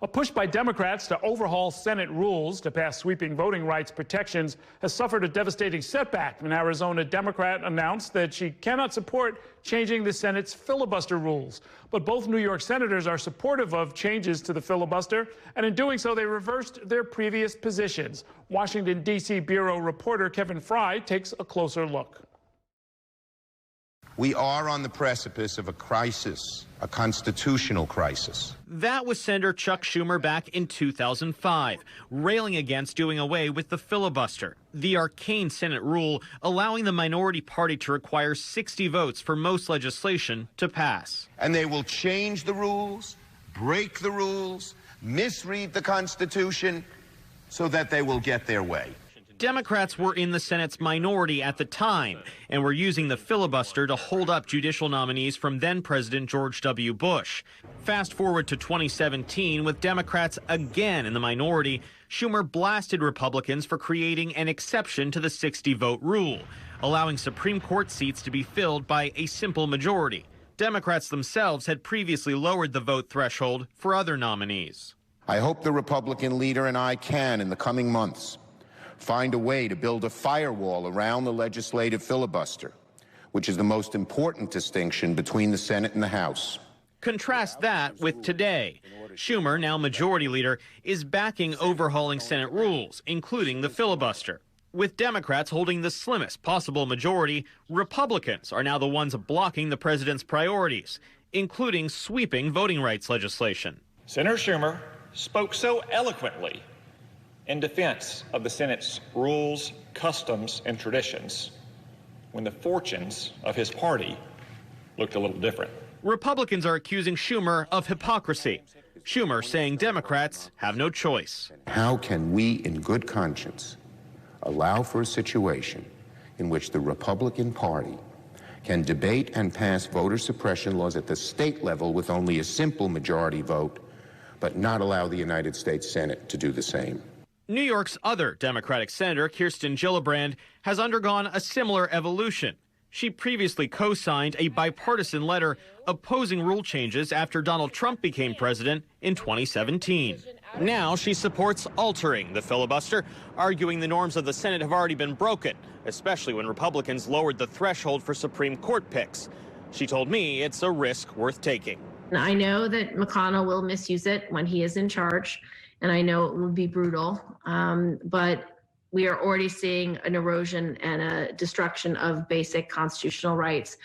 A push by Democrats to overhaul Senate rules to pass sweeping voting rights protections has suffered a devastating setback. An Arizona Democrat announced that she cannot support changing the Senate's filibuster rules. But both New York senators are supportive of changes to the filibuster, and in doing so, they reversed their previous positions. Washington, D.C. Bureau reporter Kevin Fry takes a closer look. We are on the precipice of a crisis, a constitutional crisis. That was Senator Chuck Schumer back in 2005, railing against doing away with the filibuster, the arcane Senate rule allowing the minority party to require 60 votes for most legislation to pass. And they will change the rules, break the rules, misread the Constitution so that they will get their way. Democrats were in the Senate's minority at the time and were using the filibuster to hold up judicial nominees from then-President George W. Bush. Fast forward to 2017, with Democrats again in the minority, Schumer blasted Republicans for creating an exception to the 60-vote rule, allowing Supreme Court seats to be filled by a simple majority. Democrats themselves had previously lowered the vote threshold for other nominees. I hope the Republican leader and I can, in the coming months, find a way to build a firewall around the legislative filibuster, which is the most important distinction between the Senate and the House. Contrast that with today. Schumer, now majority leader, is backing overhauling Senate rules, including the filibuster. With Democrats holding the slimmest possible majority, Republicans are now the ones blocking the president's priorities, including sweeping voting rights legislation. Senator Schumer spoke so eloquently in defense of the Senate's rules, customs, and traditions when the fortunes of his party looked a little different. Republicans are accusing Schumer of hypocrisy. Schumer saying Democrats have no choice. How can we, in good conscience, allow for a situation in which the Republican Party can debate and pass voter suppression laws at the state level with only a simple majority vote, but not allow the United States Senate to do the same? New York's other Democratic Senator, Kirsten Gillibrand, has undergone a similar evolution. She previously co-signed a bipartisan letter opposing rule changes after Donald Trump became president in 2017. Now she supports altering the filibuster, arguing the norms of the Senate have already been broken, especially when Republicans lowered the threshold for Supreme Court picks. She told me it's a risk worth taking. I know that McConnell will misuse it when he is in charge, and I know it will be brutal, but we are already seeing an erosion and a destruction of basic constitutional rights,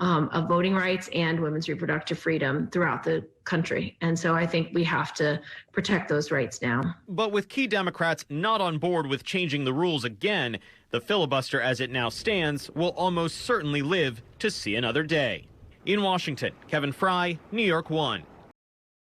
of voting rights and women's reproductive freedom throughout the country. And so I think we have to protect those rights now. But with key Democrats not on board with changing the rules again, the filibuster as it now stands will almost certainly live to see another day. In Washington, Kevin Fry, New York 1.